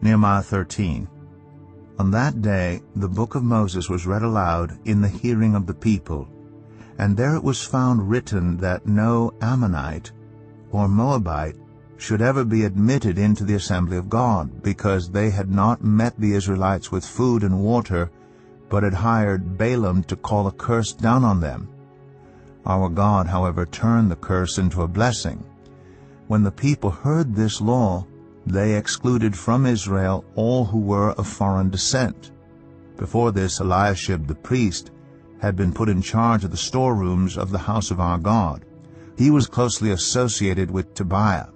Nehemiah 13. On that day the book of Moses was read aloud in the hearing of the people, and there it was found written that no Ammonite or Moabite should ever be admitted into the assembly of God, because they had not met the Israelites with food and water, but had hired Balaam to call a curse down on them. Our God, however, turned the curse into a blessing. When the people heard this law, they excluded from Israel all who were of foreign descent. Before this, Eliashib the priest had been put in charge of the storerooms of the house of our God. He was closely associated with Tobiah,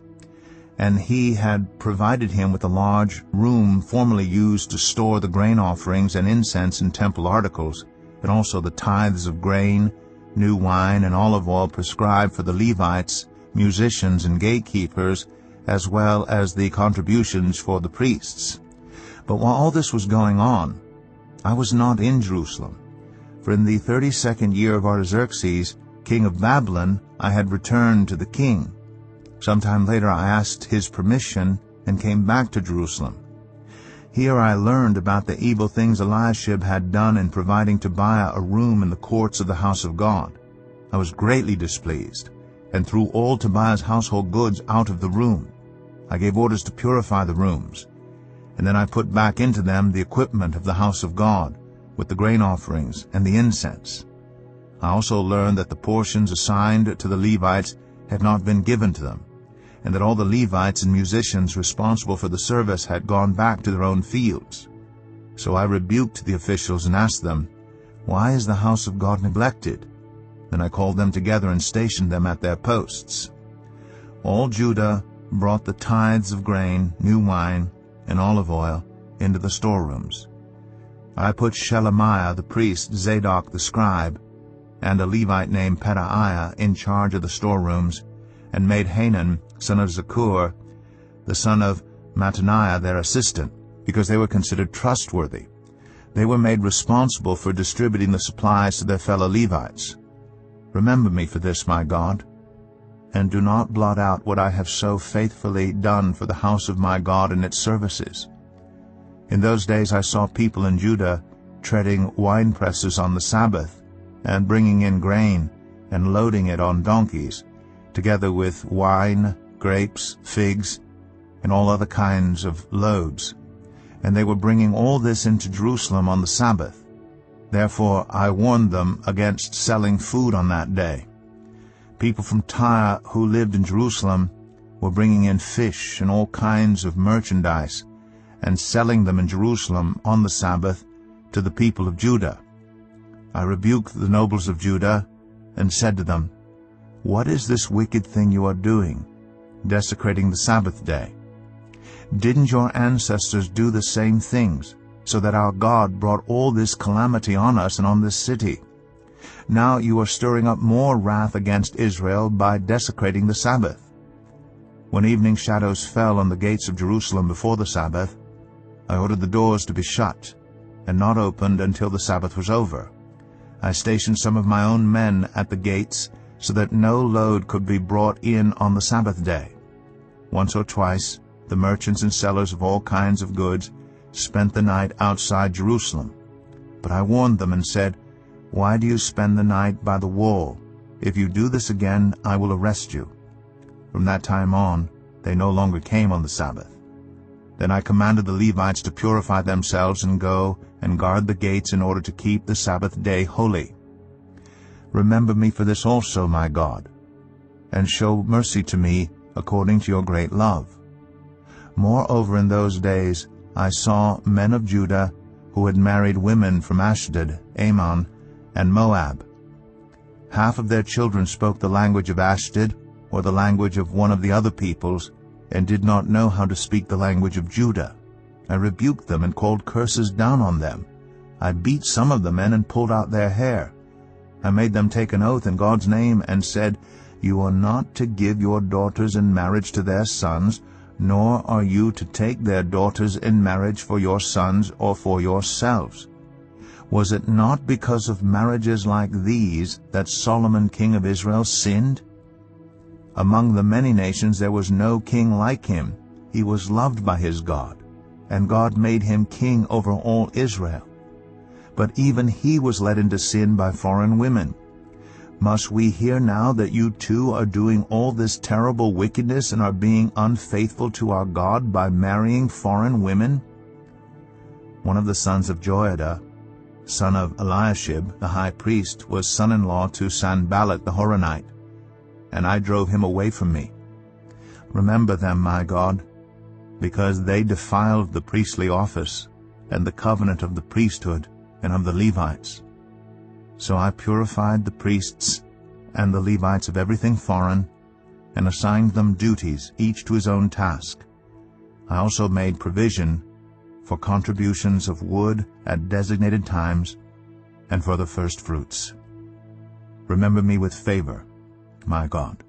and he had provided him with a large room formerly used to store the grain offerings and incense and temple articles, and also the tithes of grain, new wine, and olive oil prescribed for the Levites, musicians, and gatekeepers, as well as the contributions for the priests. But while all this was going on, I was not in Jerusalem, for in the 32nd year of Artaxerxes, king of Babylon, I had returned to the king. Sometime later I asked his permission and came back to Jerusalem. Here I learned about the evil things Eliashib had done in providing Tobiah a room in the courts of the house of God. I was greatly displeased, and threw all Tobiah's household goods out of the room. I gave orders to purify the rooms, and then I put back into them the equipment of the house of God, with the grain offerings and the incense. I also learned that the portions assigned to the Levites had not been given to them, and that all the Levites and musicians responsible for the service had gone back to their own fields. So I rebuked the officials and asked them, "Why is the house of God neglected?" Then I called them together and stationed them at their posts. All Judah brought the tithes of grain, new wine, and olive oil into the storerooms. I put Shelemiah the priest, Zadok the scribe, and a Levite named Pedaiah in charge of the storerooms, and made Hanan, son of Zakur, the son of Mattaniah, their assistant, because they were considered trustworthy. They were made responsible for distributing the supplies to their fellow Levites. Remember me for this, my God, and do not blot out what I have so faithfully done for the house of my God and its services. In those days I saw people in Judah treading wine presses on the Sabbath, and bringing in grain, and loading it on donkeys, together with wine, grapes, figs, and all other kinds of loads. And they were bringing all this into Jerusalem on the Sabbath. Therefore I warned them against selling food on that day. People from Tyre who lived in Jerusalem were bringing in fish and all kinds of merchandise, and selling them in Jerusalem on the Sabbath to the people of Judah. I rebuked the nobles of Judah and said to them, "What is this wicked thing you are doing, desecrating the Sabbath day? Didn't your ancestors do the same things, so that our God brought all this calamity on us and on this city? Now you are stirring up more wrath against Israel by desecrating the Sabbath." When evening shadows fell on the gates of Jerusalem before the Sabbath, I ordered the doors to be shut and not opened until the Sabbath was over. I stationed some of my own men at the gates, so that no load could be brought in on the Sabbath day. Once or twice the merchants and sellers of all kinds of goods spent the night outside Jerusalem. But I warned them and said, "Why do you spend the night by the wall? If you do this again, I will arrest you." From that time on, they no longer came on the Sabbath. Then I commanded the Levites to purify themselves and go and guard the gates in order to keep the Sabbath day holy. Remember me for this also, my God, and show mercy to me according to your great love. Moreover, in those days I saw men of Judah who had married women from Ashdod, Ammon, and Moab. Half of their children spoke the language of Ashdod or the language of one of the other peoples, and did not know how to speak the language of Judah. I rebuked them and called curses down on them. I beat some of the men and pulled out their hair. I made them take an oath in God's name and said, "You are not to give your daughters in marriage to their sons, nor are you to take their daughters in marriage for your sons or for yourselves." Was it not because of marriages like these that Solomon king of Israel sinned? Among the many nations there was no king like him. He was loved by his God, and God made him king over all Israel. But even he was led into sin by foreign women. Must we hear now that you too are doing all this terrible wickedness and are being unfaithful to our God by marrying foreign women?" One of the sons of Joiada, son of Eliashib, the high priest, was son-in-law to Sanballat the Horonite, and I drove him away from me. Remember them, my God, because they defiled the priestly office and the covenant of the priesthood and of the Levites. So I purified the priests and the Levites of everything foreign, and assigned them duties, each to his own task. I also made provision for contributions of wood at designated times, and for the first fruits. Remember me with favor, my God.